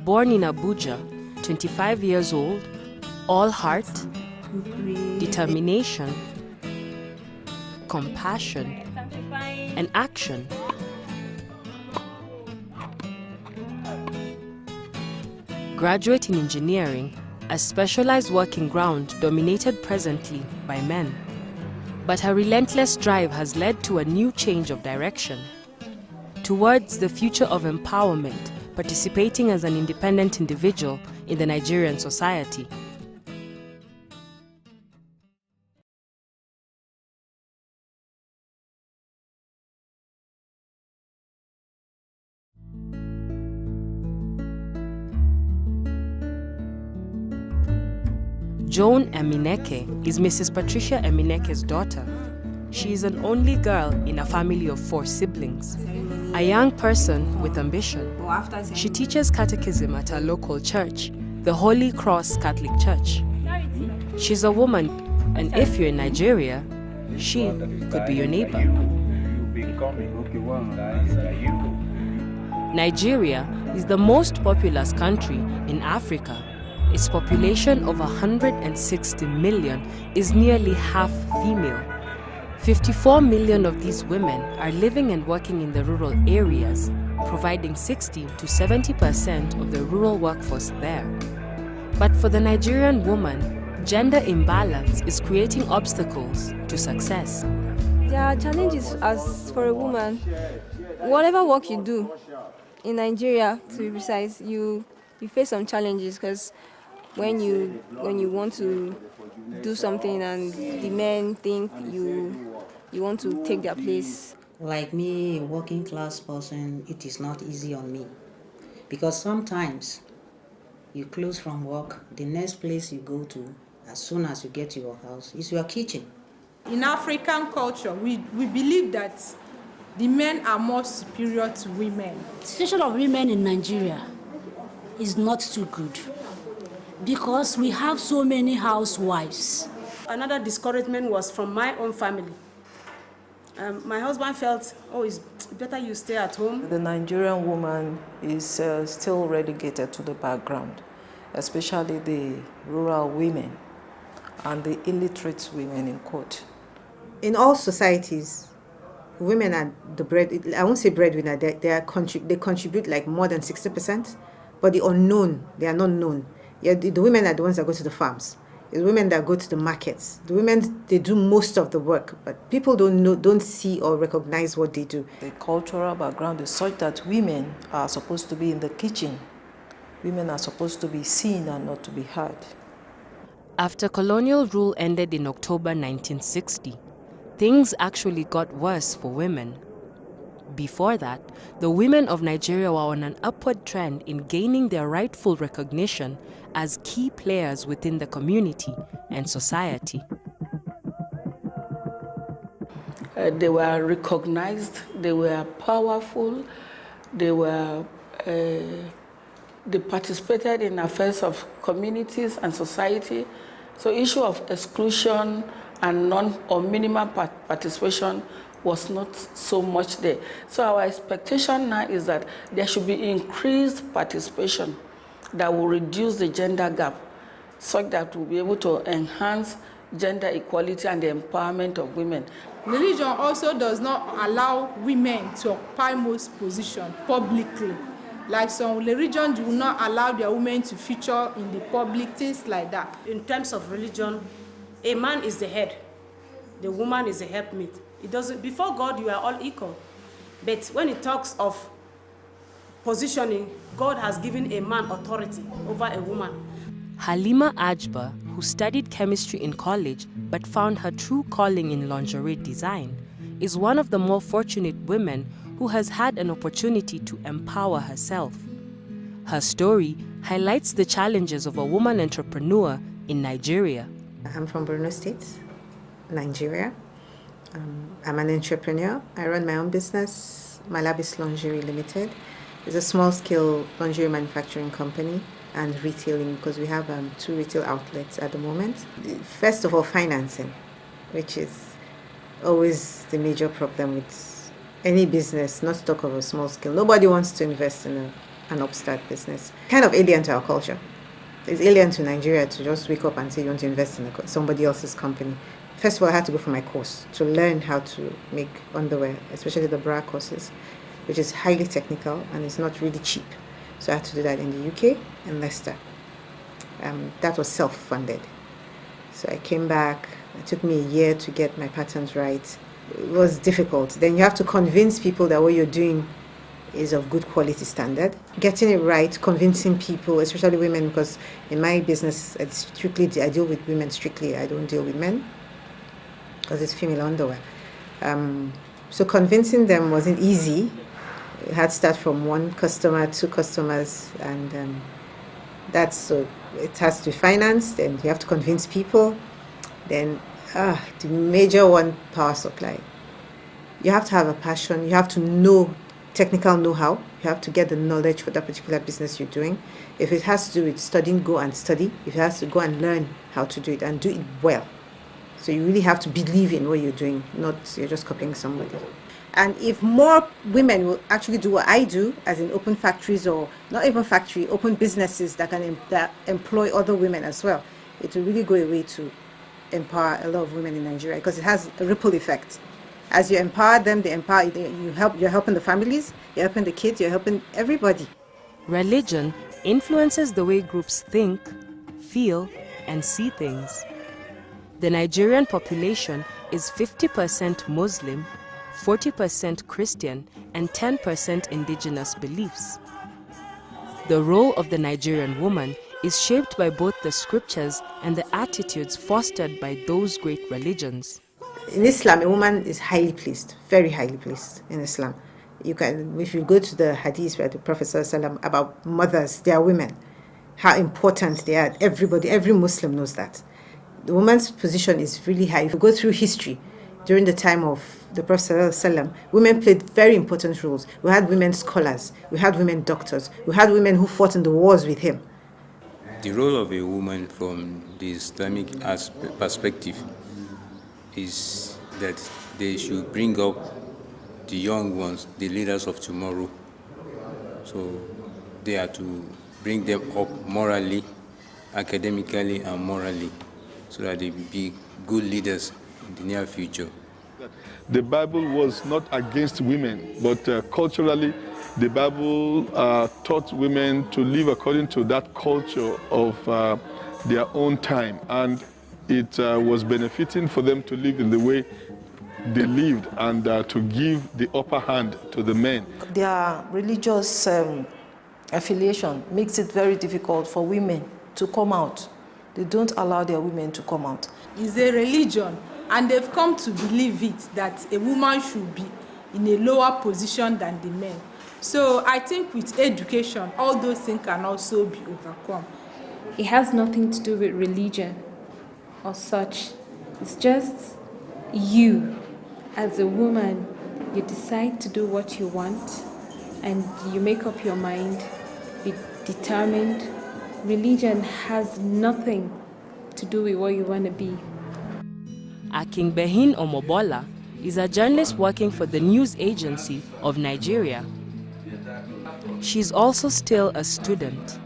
born in Abuja, 25 years old, all heart, determination, compassion, and action. Graduate in engineering, a specialized working ground dominated presently by men. But her relentless drive has led to a new change of direction towards the future of empowerment, participating as an independent individual in the Nigerian society. Joan Emineke is Mrs. Patricia Emineke's daughter. She is an only girl in a family of 4 siblings. A young person with ambition. She teaches catechism at her local church, the Holy Cross Catholic Church. She's a woman, and if you're in Nigeria, she could be your neighbor. Nigeria is the most populous country in Africa. Its population of 160 million is nearly half female. 54 million of these women are living and working in the rural areas, providing 60 to 70% of the rural workforce there. But for the Nigerian woman, gender imbalance is creating obstacles to success. There are challenges as for a woman. Whatever work you do in Nigeria, to be precise, you face some challenges because when you want to do something and the men think you want to take their place. Like me, a working class person, it is not easy on me. Because sometimes you close from work, the next place you go to, as soon as you get to your house, is your kitchen. In African culture, we believe that the men are more superior to women. The situation of women in Nigeria is not too good because we have so many housewives. Another discouragement was from my own family. My husband felt, it's better you stay at home. The Nigerian woman is still relegated to the background, especially the rural women and the illiterate women in quote. In all societies, women are the bread. I won't say breadwinner. They contribute like more than 60%, but the unknown, they are not known. Yeah, the women are the ones that go to the farms. The women that go to the markets. The women, they do most of the work, but people don't see or recognize what they do. The cultural background is such that women are supposed to be in the kitchen. Women are supposed to be seen and not to be heard. After colonial rule ended in October 1960, things actually got worse for women. Before that, the women of Nigeria were on an upward trend in gaining their rightful recognition as key players within the community and society. They were recognized, they were powerful, they participated in affairs of communities and society. So issue of exclusion and minimal participation was not so much there. So our expectation now is that there should be increased participation that will reduce the gender gap, such that we'll be able to enhance gender equality and the empowerment of women. Religion also does not allow women to occupy most positions publicly. Like some religions do not allow their women to feature in the public, things like that. In terms of religion, a man is the head, the woman is the helpmate. It doesn't. Before God, you are all equal. But when it talks of positioning, God has given a man authority over a woman. Halima Ajba, who studied chemistry in college but found her true calling in lingerie design, is one of the more fortunate women who has had an opportunity to empower herself. Her story highlights the challenges of a woman entrepreneur in Nigeria. I'm from Borno State, Nigeria. I'm an entrepreneur. I run my own business, Malabis Lingerie Limited. It's a small-scale lingerie manufacturing company and retailing because we have 2 retail outlets at the moment. First of all, financing, which is always the major problem with any business, not to talk of a small scale. Nobody wants to invest in an upstart business. Kind of alien to our culture. It's alien to Nigeria to just wake up and say you want to invest in somebody else's company. First of all, I had to go for my course to learn how to make underwear, especially the bra courses, which is highly technical and it's not really cheap. So I had to do that in the UK and Leicester. That was self-funded. So I came back. It took me a year to get my patterns right. It was difficult. Then you have to convince people that what you're doing is of good quality standard. Getting it right, convincing people, especially women, because in my business, I deal with women strictly. I don't deal with men because it's female underwear. So convincing them wasn't easy. I had to start from one customer, 2 customers, and so it has to be financed, and you have to convince people. Then the major one, power supply. You have to have a passion. You have to know technical know-how. You have to get the knowledge for that particular business you're doing. If it has to do with studying, go and study. If it has to go and learn how to do it and do it well. So you really have to believe in what you're doing, not you're just copying somebody. And if more women will actually do what I do, as in open factories, or not even factory, open businesses that employ other women as well, it will really go away to empower a lot of women in Nigeria, because it has a ripple effect. As you empower them, you're helping the families, you're helping the kids, you're helping everybody. Religion influences the way groups think, feel, and see things. The Nigerian population is 50% Muslim, 40% Christian, and 10% indigenous beliefs. The role of the Nigerian woman is shaped by both the scriptures and the attitudes fostered by those great religions. In Islam, a woman is highly placed, very highly placed in Islam. If you go to the hadith where the Prophet ﷺ about mothers, they are women, how important they are. Every Muslim knows that. The woman's position is really high. If you go through history, during the time of the Prophet ﷺ, women played very important roles. We had women scholars, we had women doctors, we had women who fought in the wars with him. The role of a woman from the Islamic perspective is that they should bring up the young ones, the leaders of tomorrow. So they are to bring them up morally, academically, and morally, so that they will be good leaders in the near future. The Bible was not against women, but culturally, the Bible taught women to live according to that culture of their own time, and it was benefiting for them to live in the way they lived and to give the upper hand to the men. Their religious affiliation makes it very difficult for women to come out. They don't allow their women to come out. It's a religion, and they've come to believe it, that a woman should be in a lower position than the men. So I think with education, all those things can also be overcome. It has nothing to do with religion or such. It's just you, as a woman, you decide to do what you want and you make up your mind, be determined. Religion has nothing to do with what you want to be. Akinbehin Omobola is a journalist working for the news agency of Nigeria. She's also still a student.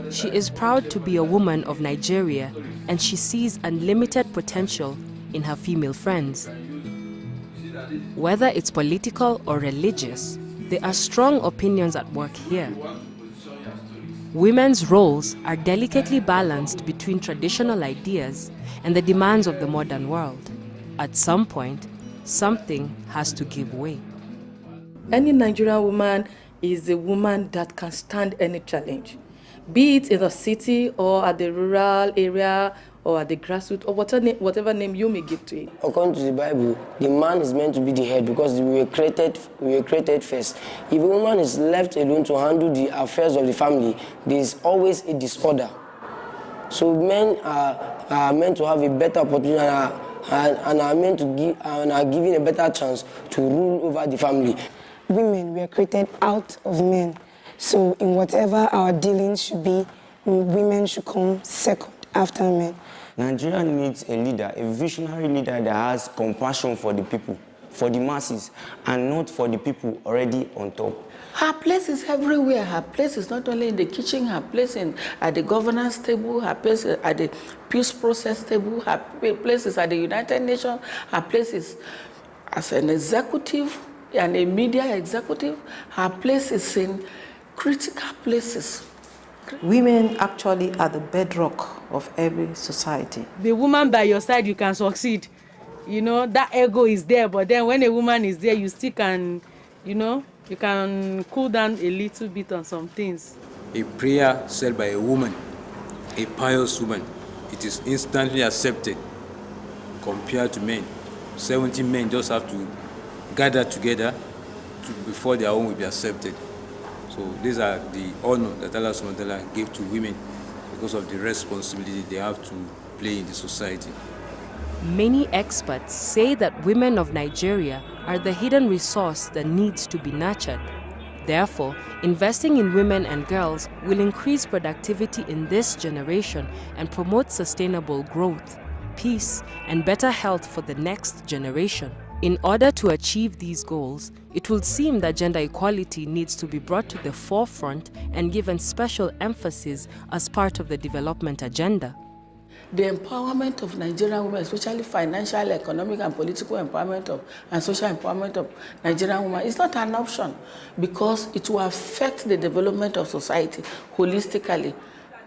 She is proud to be a woman of Nigeria, and she sees unlimited potential in her female friends. Whether it's political or religious, there are strong opinions at work here. Women's roles are delicately balanced between traditional ideas and the demands of the modern world. At some point, something has to give way. Any Nigerian woman is a woman that can stand any challenge, be it in the city or at the rural area or at the grassroots or whatever name you may give to it. According to the Bible, the man is meant to be the head because we were created first. If a woman is left alone to handle the affairs of the family, there is always a disorder. So men are meant to have a better opportunity and are meant to give and are given a better chance to rule over the family. Women were created out of men. So in whatever our dealings should be, women should come second after men. Nigeria needs a leader, a visionary leader that has compassion for the people, for the masses, and not for the people already on top. Her place is everywhere. Her place is not only in the kitchen, her place at the governance table, her place at the peace process table, her place is at the United Nations, her place is as an executive and a media executive, her place is in critical places. Women actually are the bedrock of every society. The woman by your side, you can succeed. You know, that ego is there, but then when a woman is there, you still can, you know, you can cool down a little bit on some things. A prayer said by a woman, a pious woman, it is instantly accepted compared to men. 70 men just have to gather together before their own will be accepted. So these are the honor that Allah subhanahu wa ta'ala gave to women because of the responsibility they have to play in the society. Many experts say that women of Nigeria are the hidden resource that needs to be nurtured. Therefore, investing in women and girls will increase productivity in this generation and promote sustainable growth, peace, and better health for the next generation. In order to achieve these goals, it will seem that gender equality needs to be brought to the forefront and given special emphasis as part of the development agenda. The empowerment of Nigerian women, especially financial, economic, and political empowerment and social empowerment of Nigerian women, is not an option because it will affect the development of society holistically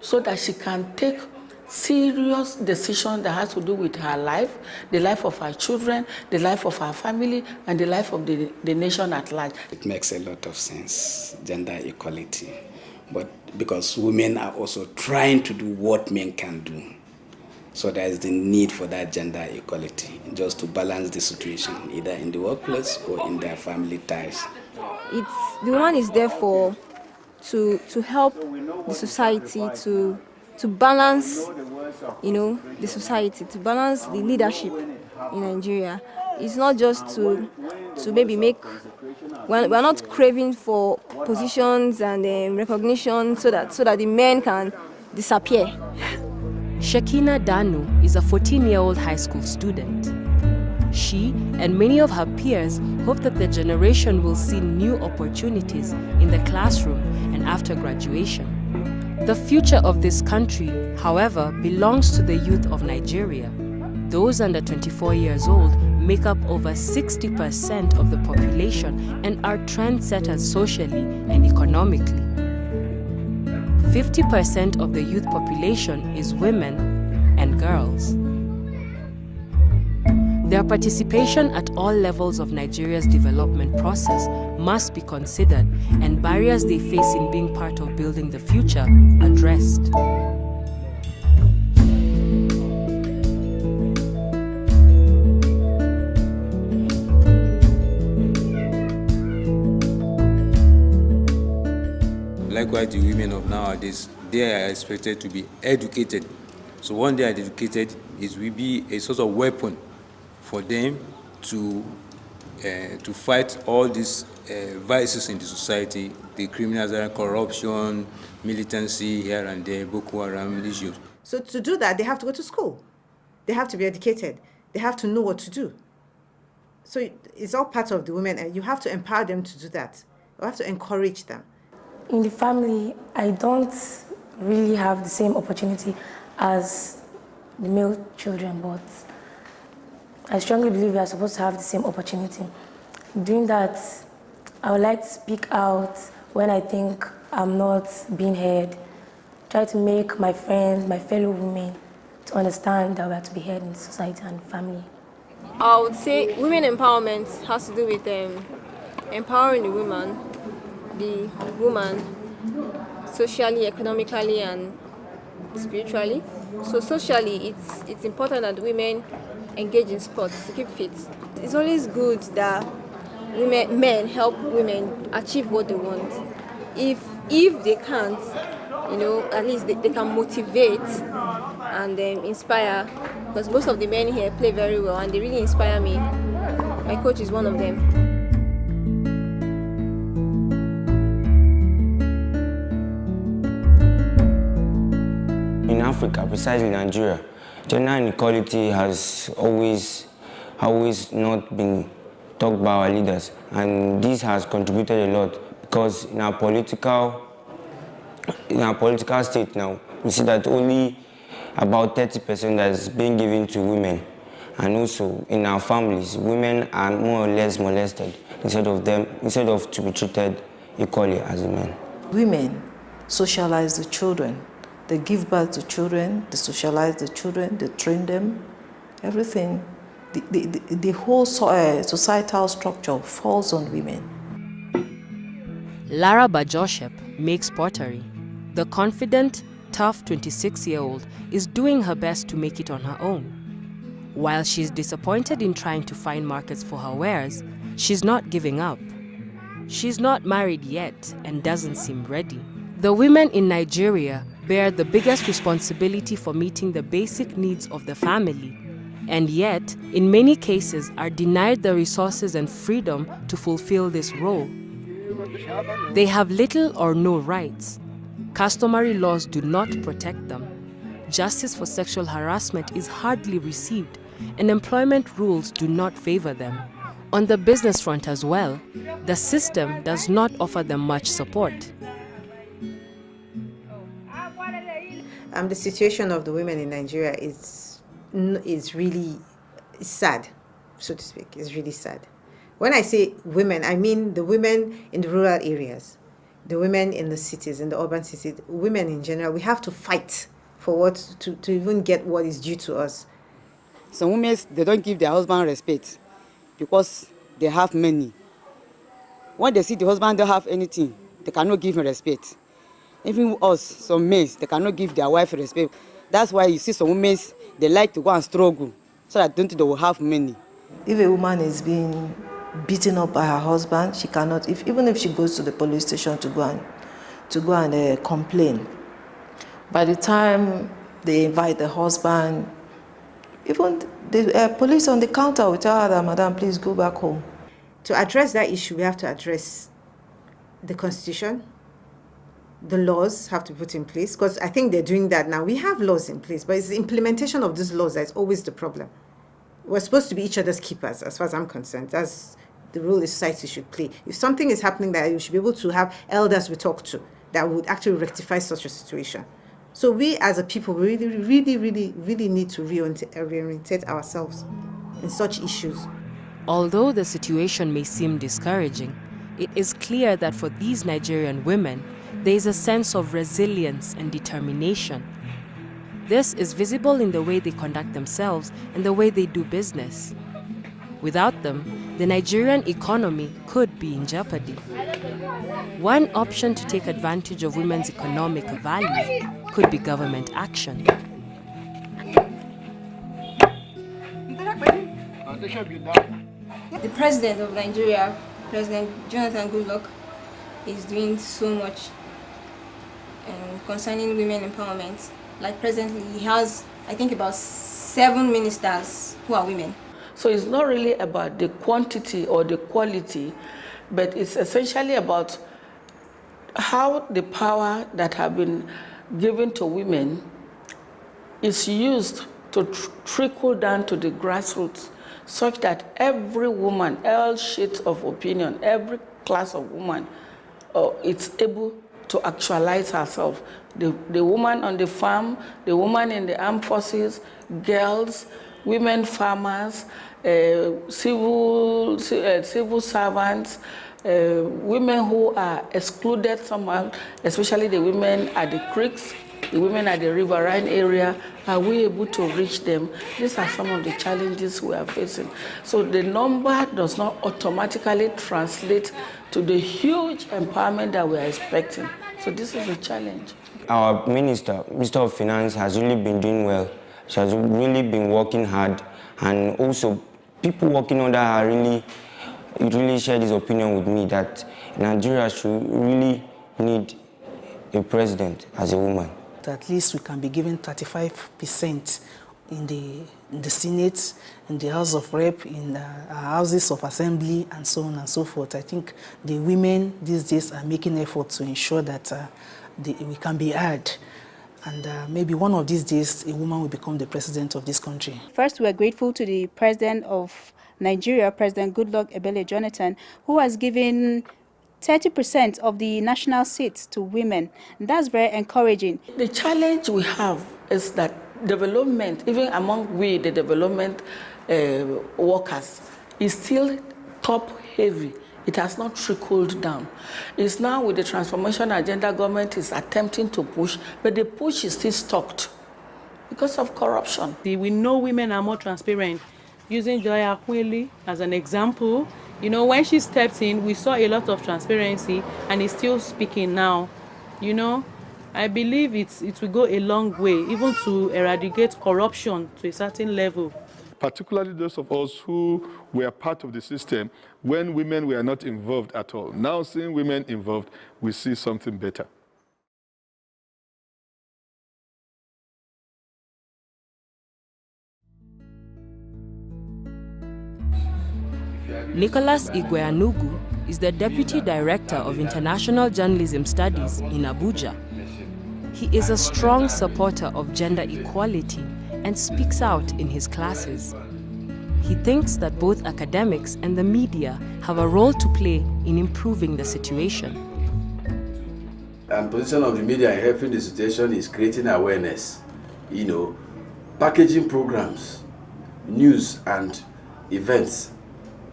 so that she can take serious decision that has to do with her life, the life of her children, the life of her family, and the life of the nation at large. It makes a lot of sense, gender equality, but because women are also trying to do what men can do. So there is the need for that gender equality, just to balance the situation, either in the workplace or in their family ties. The woman is there to help the society to balance, you know, the society, to balance the leadership in Nigeria. It's not just to maybe make, we're not craving for positions and recognition so that the men can disappear. Shekina Danu is a 14-year-old high school student. She and many of her peers hope that the generation will see new opportunities in the classroom and after graduation. The future of this country, however, belongs to the youth of Nigeria. Those under 24 years old make up over 60% of the population and are trendsetters socially and economically. 50% of the youth population is women and girls. Their participation at all levels of Nigeria's development process must be considered and barriers they face in being part of building the future addressed. Likewise, the women of nowadays, they are expected to be educated. So when they are educated, it will be a sort of weapon for them to fight all these vices in the society, the criminals, corruption, militancy here and there, Boko Haram issues. So to do that, they have to go to school. They have to be educated. They have to know what to do. So it's all part of the women, and you have to empower them to do that. You have to encourage them. In the family, I don't really have the same opportunity as the male children, but I strongly believe we are supposed to have the same opportunity. Doing that, I would like to speak out when I think I'm not being heard. Try to make my friends, my fellow women, to understand that we are to be heard in society and family. I would say women empowerment has to do with empowering the woman socially, economically, and spiritually. So socially, it's important that women engage in sports to keep fit. It's always good that men help women achieve what they want. If they can't, at least they can motivate and inspire, because most of the men here play very well and they really inspire me. My coach is one of them. In Africa, precisely Nigeria, gender inequality has always not been talked by our leaders, and this has contributed a lot because in our political state now, we see that only about 30% that is being given to women. And also in our families, women are more or less molested instead of to be treated equally as men. Women socialize the children. They give birth to children, they socialize the children, they train them, everything. The whole societal structure falls on women. Lara Bajoshep makes pottery. The confident, tough 26-year-old is doing her best to make it on her own. While she's disappointed in trying to find markets for her wares, she's not giving up. She's not married yet and doesn't seem ready. The women in Nigeria bear the biggest responsibility for meeting the basic needs of the family, and yet, in many cases, are denied the resources and freedom to fulfill this role. They have little or no rights. Customary laws do not protect them. Justice for sexual harassment is hardly received, and employment rules do not favor them. On the business front as well, the system does not offer them much support. The situation of the women in Nigeria is really sad, so to speak. It's really sad. When I say women, I mean the women in the rural areas, the women in the cities, in the urban cities, women in general. We have to fight for to even get what is due to us. Some women, they don't give their husband respect because they have money. When they see the husband don't have anything, they cannot give him respect. Even us, some men, they cannot give their wife respect. That's why you see some women, they like to go and struggle so that they will have money. If a woman is being beaten up by her husband, she cannot, even if she goes to the police station to go and complain, by the time they invite the husband, even the police on the counter will tell her that, "Madam, please go back home." To address that issue, we have to address the Constitution. The laws have to be put in place, because I think they're doing that now. We have laws in place, but it's the implementation of these laws that's always the problem. We're supposed to be each other's keepers, as far as I'm concerned. That's the role the society should play. If something is happening, that you should be able to have elders we talk to that would actually rectify such a situation. So we as a people really need to reorientate ourselves in such issues. Although the situation may seem discouraging, it is clear that for these Nigerian women, there is a sense of resilience and determination. This is visible in the way they conduct themselves and the way they do business. Without them, the Nigerian economy could be in jeopardy. One option to take advantage of women's economic value could be government action. The president of Nigeria, President Jonathan Goodluck, is doing so much concerning women empowerment. Like presently, he has, I think, about 7 ministers who are women. So it's not really about the quantity or the quality, but it's essentially about how the power that have been given to women is used to trickle down to the grassroots, such that every woman, all shades of opinion, every class of woman, is able to actualize herself. The woman on the farm, the woman in the armed forces, girls, women farmers, civil servants, women who are excluded somehow, especially the women at the creeks, the women at the riverine area. Are we able to reach them? These are some of the challenges we are facing. So the number does not automatically translate to the huge empowerment that we are expecting. So this is a challenge. Our Minister of Finance has really been doing well. She has really been working hard, and also people working under her really shared his opinion with me that Nigeria should really need a president as a woman. At least we can be given 35% in the Senate, in the House of Rep, in the houses of assembly, and so on and so forth. I think the women these days are making efforts to ensure that we can be heard. And maybe one of these days, a woman will become the president of this country. First, we are grateful to the president of Nigeria, President Goodluck Ebele Jonathan, who has given 30% of the national seats to women. And that's very encouraging. The challenge we have is that development, even among we, the development workers, is still top-heavy. It has not trickled down. It's now with the transformation agenda government is attempting to push, but the push is still stopped because of corruption. We know women are more transparent. Using Joy Akwili as an example, you know, when she stepped in, we saw a lot of transparency, and is still speaking now. You know, I believe it will go a long way, even to eradicate corruption to a certain level. Particularly those of us who were part of the system when women were not involved at all. Now, seeing women involved, we see something better. Nicholas Igweanugu is the Deputy Director of International Journalism Studies in Abuja. He is a strong supporter of gender equality and speaks out in his classes. He thinks that both academics and the media have a role to play in improving the situation. And position of the media in helping the situation is creating awareness, you know, packaging programs, news and events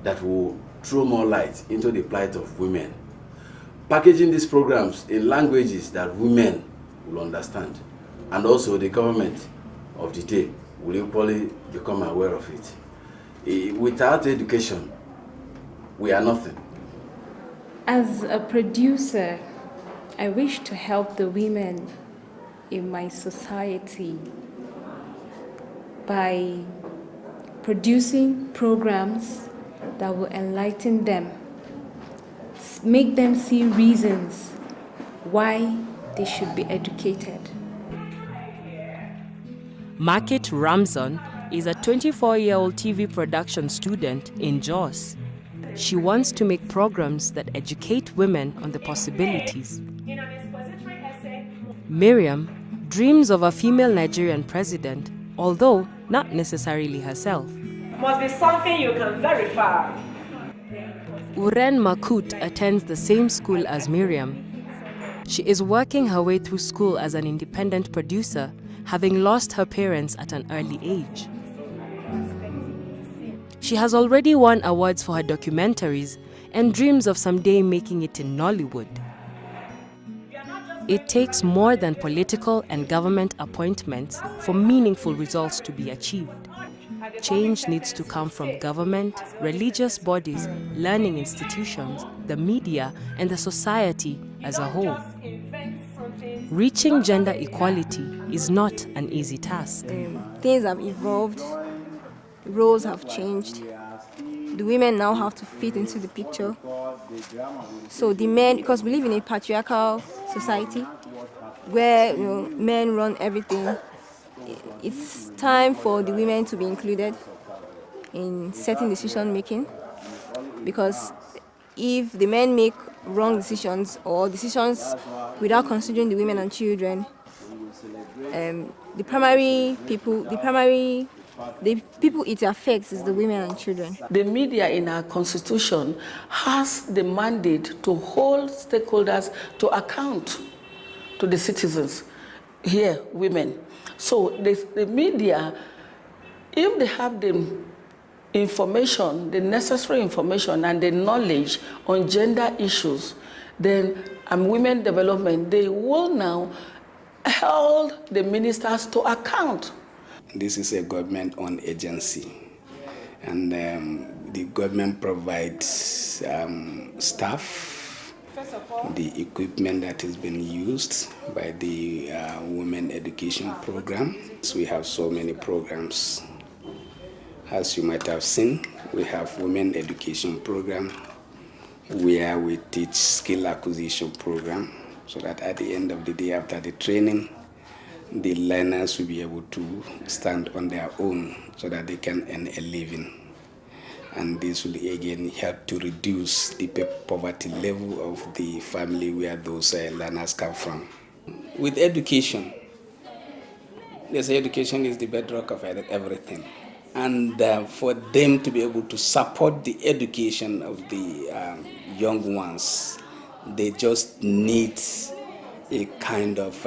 that will throw more light into the plight of women. Packaging these programs in languages that women will understand. And also the government of the day will equally become aware of it. Without education, we are nothing. As a producer, I wish to help the women in my society by producing programs that will enlighten them, make them see reasons why they should be educated. Market Ramzan is a 24-year-old TV production student in Jos. She wants to make programs that educate women on the possibilities. Miriam dreams of a female Nigerian president, although not necessarily herself. Must be something you can verify. Uren Makut attends the same school as Miriam. She is working her way through school as an independent producer, having lost her parents at an early age. She has already won awards for her documentaries and dreams of someday making it in Nollywood. It takes more than political and government appointments for meaningful results to be achieved. Change needs to come from government, religious bodies, learning institutions, the media, and the society as a whole. Reaching gender equality is not an easy task. Things have evolved, roles have changed. The women now have to fit into the picture. So the men, because we live in a patriarchal society where men run everything, it's time for the women to be included in certain decision making, because if the men make wrong decisions or decisions without considering the women and children, the people it affects is the women and children. The media in our constitution has the mandate to hold stakeholders to account to the citizens, here, women. So the media, if they have the information, the necessary information and the knowledge on gender issues, then women development, they will now hold the ministers to account. This is a government-owned agency, and the government provides staff, the equipment that is being used by the Women Education Program. So we have so many programs. As you might have seen, we have Women Education Program, where we teach skill acquisition program, so that at the end of the day, after the training, the learners will be able to stand on their own so that they can earn a living. And this will again help to reduce the poverty level of the family where those learners come from. With education, they say education is the bedrock of everything. And for them to be able to support the education of the young ones, They just need a kind of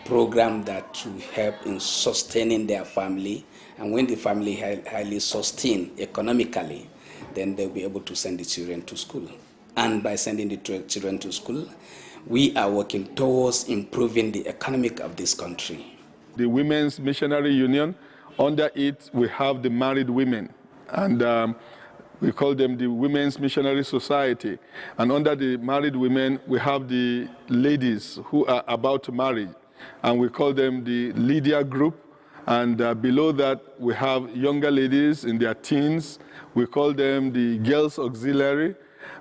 program that will help in sustaining their family. And when the family highly sustained economically, then they'll be able to send the children to school. And by sending the children to school, we are working towards improving the economic of this country. The Women's Missionary Union, under it we have the married women, and we call them the Women's Missionary Society. And under the married women, we have the ladies who are about to marry, and we call them the Lydia Group. And below that, we have younger ladies in their teens. We call them the Girls Auxiliary.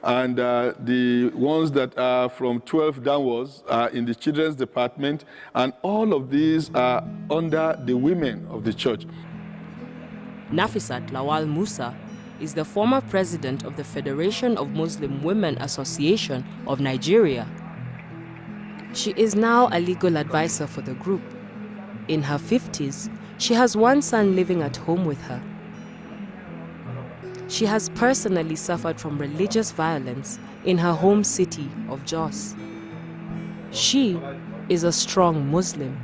And the ones that are from 12 downwards are in the children's department. And all of these are under the women of the church. Nafisat Lawal Musa is the former president of the Federation of Muslim Women Association of Nigeria. She is now a legal advisor for the group. In her 50s, she has one son living at home with her. She has personally suffered from religious violence in her home city of Jos. She is a strong Muslim.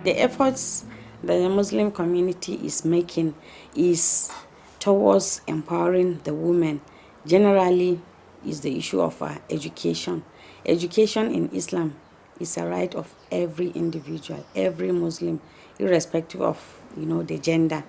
The efforts that the Muslim community is making is towards empowering the women. Generally, is the issue of education. Education in Islam is a right of every individual, every Muslim, irrespective of the gender,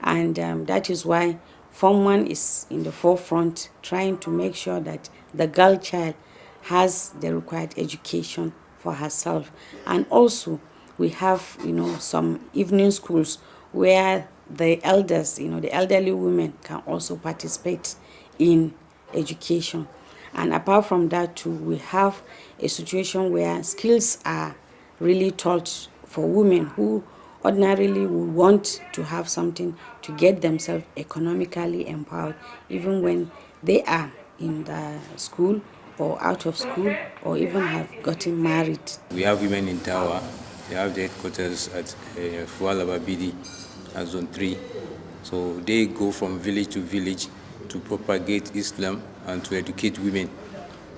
and that is why Form 1 is in the forefront, trying to make sure that the girl child has the required education for herself. And also, we have, some evening schools where the elders, the elderly women can also participate in education. And apart from that too, we have a situation where skills are really taught for women who ordinarily would want to have something to get themselves economically empowered, even when they are in the school or out of school or even have gotten married. We have women in Tawa. They have the headquarters at Fualaba Bidi at Zone 3. So they go from village to village to propagate Islam and to educate women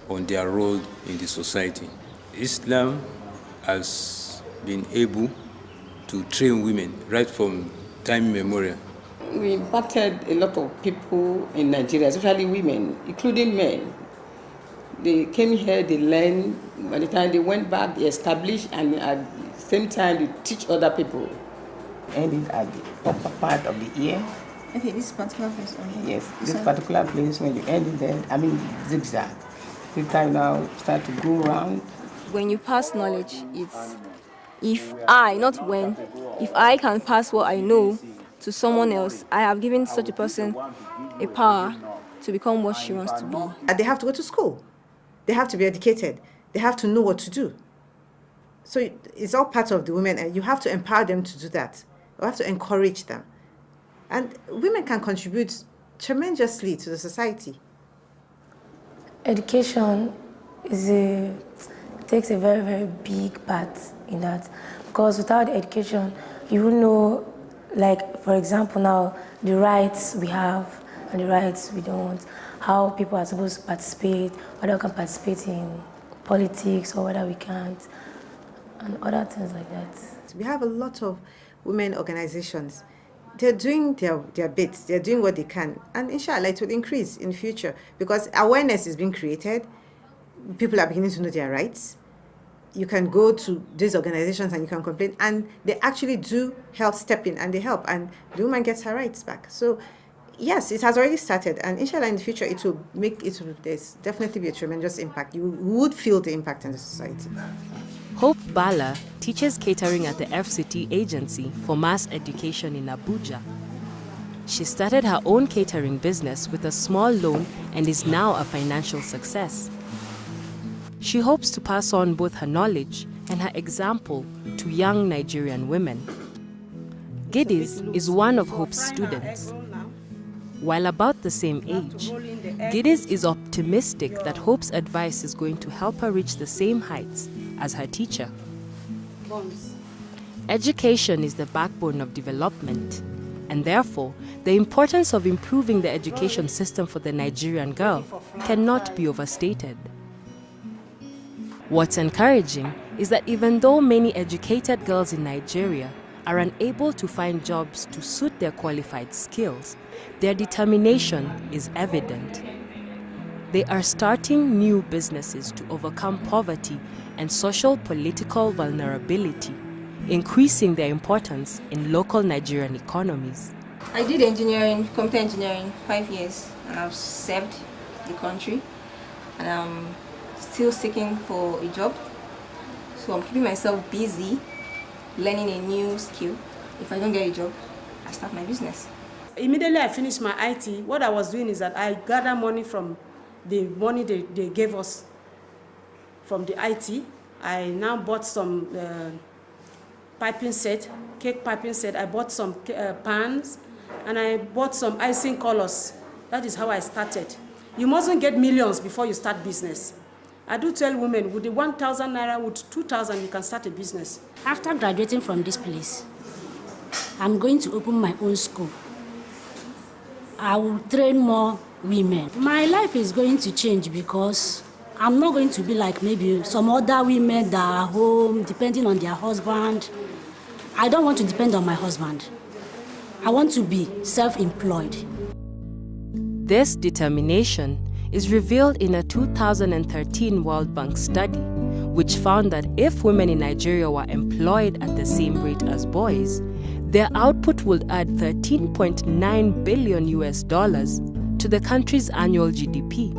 on their role in the society. Islam has been able to train women right from time immemorial. We impacted a lot of people in Nigeria, especially women, including men. They came here, they learned, by the time they went back, they established, and at the same time, they teach other people. Ended at the upper part of the ear. Okay, this particular place. Okay. Yes, this particular place, when you end it there, zigzag. The time now start to go around. When you pass knowledge, it's if I can pass what I know to someone else, I have given such a person a power to become what she wants to be. They have to go to school. They have to be educated. They have to know what to do. So it's all part of the women, and you have to empower them to do that. You have to encourage them. And women can contribute tremendously to the society. Education takes a very, very big part in that, because without education, you will know, like, for example, now, the rights we have and the rights we don't, how people are supposed to participate, whether we can participate in politics or whether we can't, and other things like that. We have a lot of women organizations. They're doing their bits, they're doing what they can, and inshallah it will increase in the future because awareness is being created, people are beginning to know their rights. You can go to these organizations and you can complain, and they actually do help step in, and they help, and the woman gets her rights back. So yes, it has already started, and inshallah in the future there's definitely be a tremendous impact. You would feel the impact in the society. Hope Bala teaches catering at the FCT Agency for Mass Education in Abuja. She started her own catering business with a small loan and is now a financial success. She hopes to pass on both her knowledge and her example to young Nigerian women. Giddies is one of Hope's students. While about the same age, Giddies is optimistic that Hope's advice is going to help her reach the same heights as her teacher. Education is the backbone of development, and therefore, the importance of improving the education system for the Nigerian girl cannot be overstated. What's encouraging is that even though many educated girls in Nigeria are unable to find jobs to suit their qualified skills, their determination is evident. They are starting new businesses to overcome poverty and social-political vulnerability, increasing their importance in local Nigerian economies. I did engineering, computer engineering, 5 years, and I've served the country, and I'm still seeking for a job. So I'm keeping myself busy, learning a new skill. If I don't get a job, I start my business. Immediately I finished my IT, what I was doing is that I gather money from the money they gave us from the IT. I now bought some piping set, cake piping set. I bought some pans, and I bought some icing colors. That is how I started. You mustn't get millions before you start business. I do tell women, with the 1,000 naira, with 2,000, you can start a business. After graduating from this place, I'm going to open my own school. I will train more women. My life is going to change because I'm not going to be like maybe some other women that are home, depending on their husband. I don't want to depend on my husband. I want to be self-employed. This determination is revealed in a 2013 World Bank study, which found that if women in Nigeria were employed at the same rate as boys, their output would add $13.9 billion to the country's annual GDP.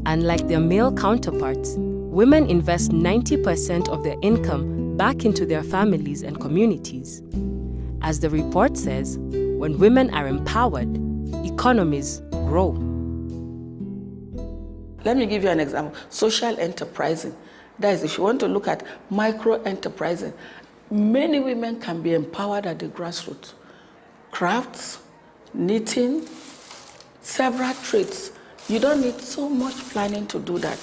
Unlike their male counterparts, women invest 90% of their income back into their families and communities. As the report says, when women are empowered, economies grow. Let me give you an example. Social enterprising. That is, if you want to look at micro-enterprising, many women can be empowered at the grassroots. Crafts, knitting, several trades. You don't need so much planning to do that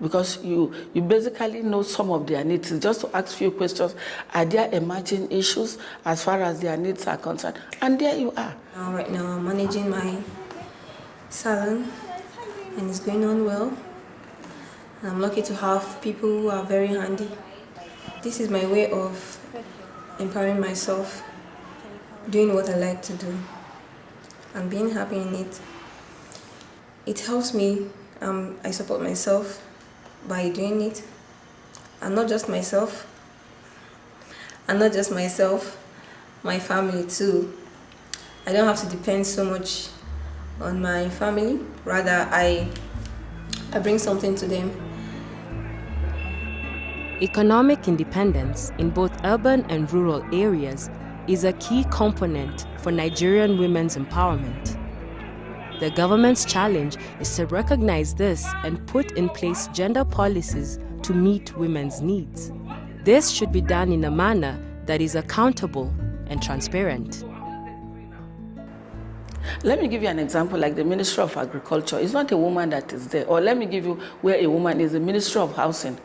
because you basically know some of their needs. Just to ask few questions, are there emerging issues as far as their needs are concerned? And there you are. Right now I'm managing my salon, and it's going on well. I'm lucky to have people who are very handy. This is my way of empowering myself, doing what I like to do, and being happy in it. It helps me. I support myself by doing it, and not just myself, my family too. I don't have to depend so much on my family. Rather, I bring something to them. Economic independence in both urban and rural areas is a key component for Nigerian women's empowerment. The government's challenge is to recognize this and put in place gender policies to meet women's needs. This should be done in a manner that is accountable and transparent. Let me give you an example, like the Ministry of Agriculture. It's not a woman that is there. Or let me give you where a woman is, the Ministry of Housing.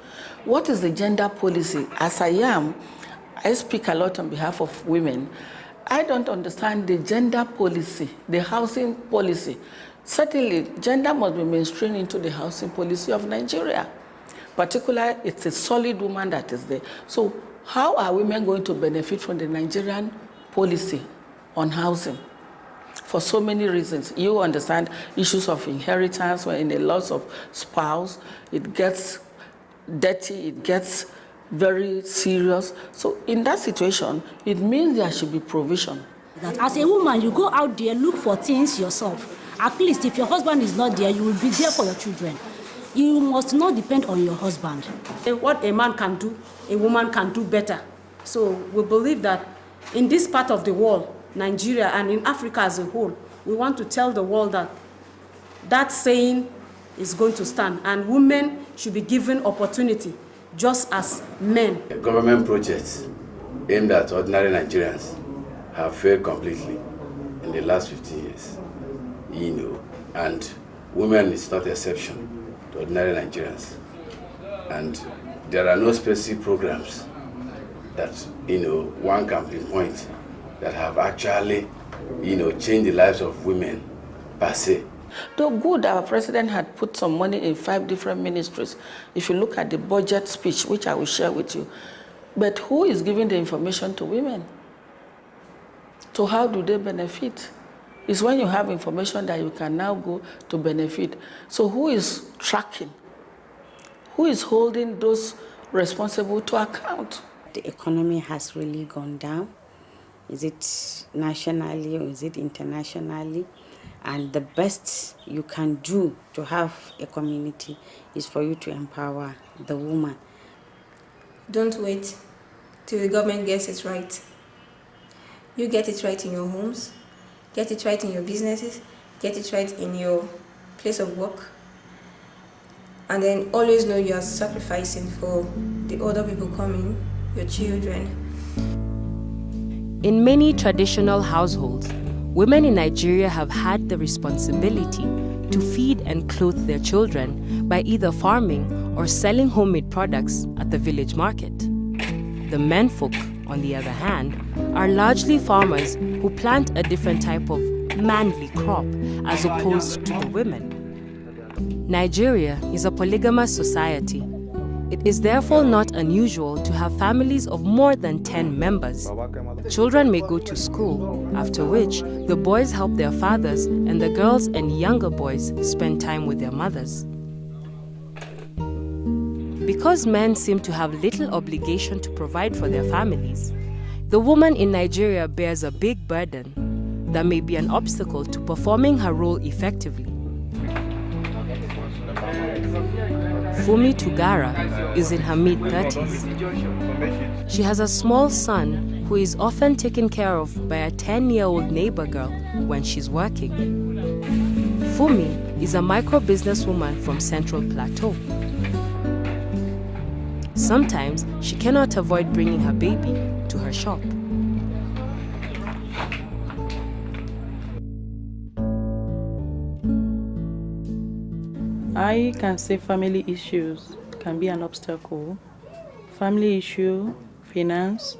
What is the gender policy? As I speak a lot on behalf of women. I don't understand the gender policy, the housing policy. Certainly, gender must be mainstreamed into the housing policy of Nigeria. Particularly, it's a solid woman that is there. So how are women going to benefit from the Nigerian policy on housing? For so many reasons. You understand issues of inheritance, when in the loss of spouse, it gets dirty, it gets very serious. So in that situation, it means there should be provision. That as a woman, you go out there, look for things yourself. At least if your husband is not there, you will be there for your children. You must not depend on your husband. What a man can do, a woman can do better. So we believe that in this part of the world, Nigeria and in Africa as a whole, we want to tell the world that that saying is going to stand, and women should be given opportunity just as men. Government projects aimed at ordinary Nigerians have failed completely in the last 50 years. And women is not an exception to ordinary Nigerians. And there are no specific programs that one can pinpoint that have actually changed the lives of women per se. Though good, our president had put some money in 5 different ministries. If you look at the budget speech, which I will share with you, but who is giving the information to women? So how do they benefit? It's when you have information that you can now go to benefit. So who is tracking? Who is holding those responsible to account? The economy has really gone down. Is it nationally or is it internationally? And the best you can do to have a community is for you to empower the woman. Don't wait till the government gets it right. You get it right in your homes, get it right in your businesses, get it right in your place of work. And then always know you are sacrificing for the other people coming, your children. In many traditional households, women in Nigeria have had the responsibility to feed and clothe their children by either farming or selling homemade products at the village market. The menfolk, on the other hand, are largely farmers who plant a different type of manly crop as opposed to the women. Nigeria is a polygamous society. It is therefore not unusual to have families of more than 10 members. Children may go to school, after which the boys help their fathers and the girls and younger boys spend time with their mothers. Because men seem to have little obligation to provide for their families, the woman in Nigeria bears a big burden that may be an obstacle to performing her role effectively. Fumi Tugara is in her mid-30s. She has a small son who is often taken care of by a 10-year-old neighbor girl when she's working. Fumi is a micro-businesswoman from Central Plateau. Sometimes she cannot avoid bringing her baby to her shop. I can say family issues can be an obstacle. Family issue, finance.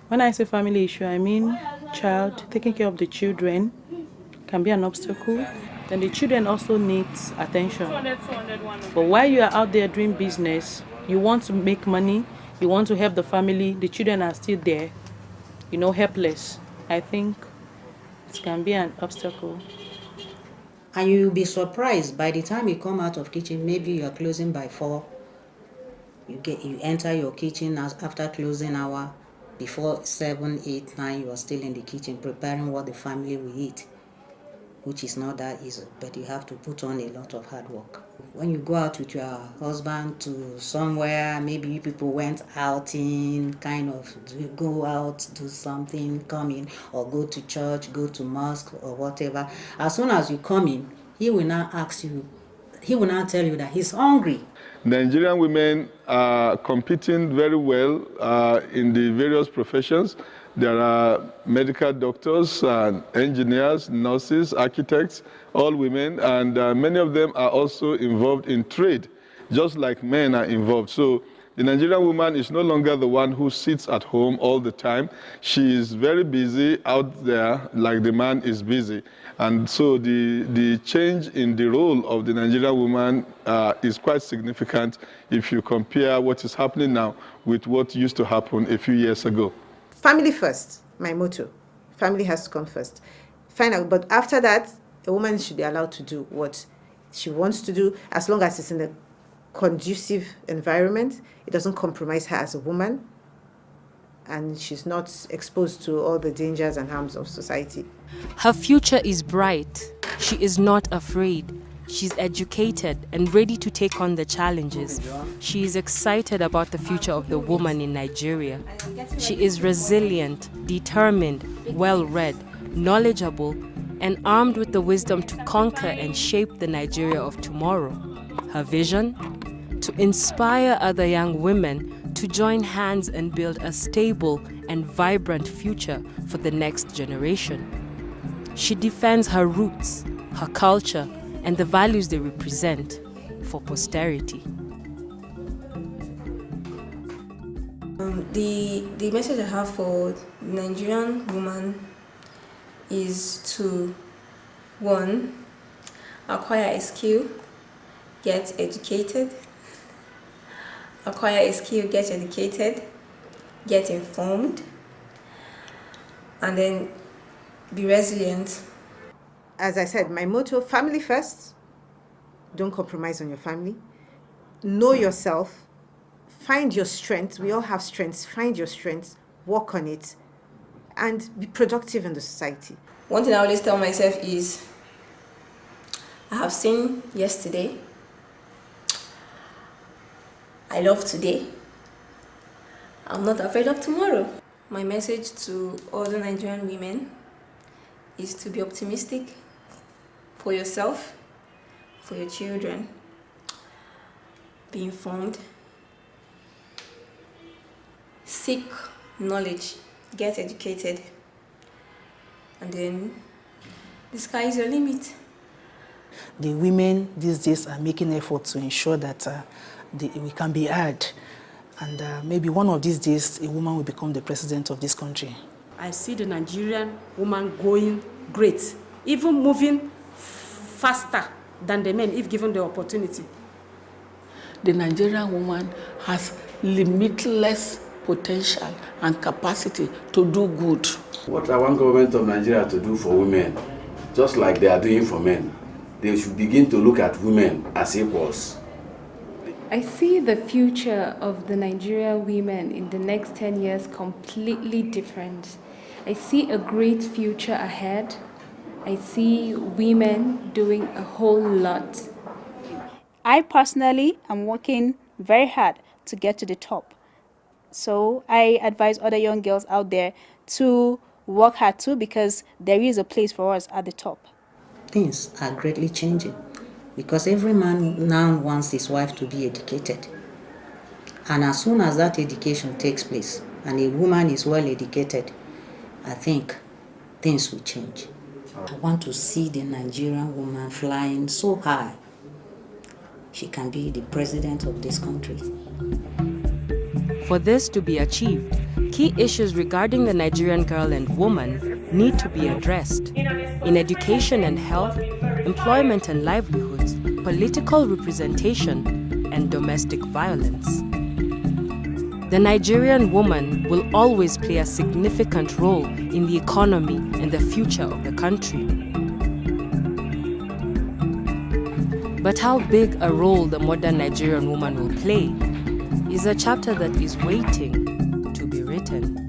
When I say family issue, I mean child, taking care of the children can be an obstacle. Then the children also need attention. But while you are out there doing business, you want to make money, you want to help the family, the children are still there, helpless. I think it can be an obstacle. And you'll be surprised by the time you come out of kitchen, maybe you are closing by 4. You enter your kitchen after closing hour. Before 7, 8, 9, you are still in the kitchen preparing what the family will eat, which is not that easy, but you have to put on a lot of hard work. When you go out with your husband to somewhere, maybe you people went outing, go out, do something, come in, or go to church, go to mosque, or whatever. As soon as you come in, he will now tell you that he's hungry. Nigerian women are competing very well in the various professions. There are medical doctors, engineers, nurses, architects, all women, and many of them are also involved in trade, just like men are involved. So the Nigerian woman is no longer the one who sits at home all the time. She is very busy out there like the man is busy. And so the change in the role of the Nigerian woman is quite significant if you compare what is happening now with what used to happen a few years ago. Family first, my motto. Family has to come first. Final, but after that, a woman should be allowed to do what she wants to do as long as it's in a conducive environment. It doesn't compromise her as a woman, and she's not exposed to all the dangers and harms of society. Her future is bright. She is not afraid. She's educated and ready to take on the challenges. She is excited about the future of the woman in Nigeria. She is resilient, determined, well-read, knowledgeable, and armed with the wisdom to conquer and shape the Nigeria of tomorrow. Her vision? To inspire other young women to join hands and build a stable and vibrant future for the next generation. She defends her roots, her culture, and the values they represent for posterity. The message I have for Nigerian women is to, 1, acquire a skill, get educated. Acquire a skill, get educated, get informed, and then be resilient. As I said, my motto, family first. Don't compromise on your family. Know yourself. Find your strengths. We all have strengths. Find your strengths. Work on it. And be productive in the society. One thing I always tell myself is, I have seen yesterday. I love today. I'm not afraid of tomorrow. My message to all the Nigerian women is to be optimistic for yourself, for your children. Be informed. Seek knowledge. Get educated. And then the sky is your limit. The women these days are making efforts to ensure that we can be heard. And maybe one of these days, a woman will become the president of this country. I see the Nigerian woman going great, even moving faster than the men if given the opportunity. The Nigerian woman has limitless potential and capacity to do good. What I want government of Nigeria to do for women, just like they are doing for men, they should begin to look at women as equals. I see the future of the Nigerian women in the next 10 years completely different. I see a great future ahead. I see women doing a whole lot. I personally am working very hard to get to the top. So I advise other young girls out there to work hard too, because there is a place for us at the top. Things are greatly changing because every man now wants his wife to be educated. And as soon as that education takes place and a woman is well educated, I think things will change. I want to see the Nigerian woman flying so high. She can be the president of this country. For this to be achieved, key issues regarding the Nigerian girl and woman need to be addressed. In education and health, employment and livelihoods, political representation, and domestic violence. The Nigerian woman will always play a significant role in the economy and the future of the country. But how big a role the modern Nigerian woman will play is a chapter that is waiting to be written.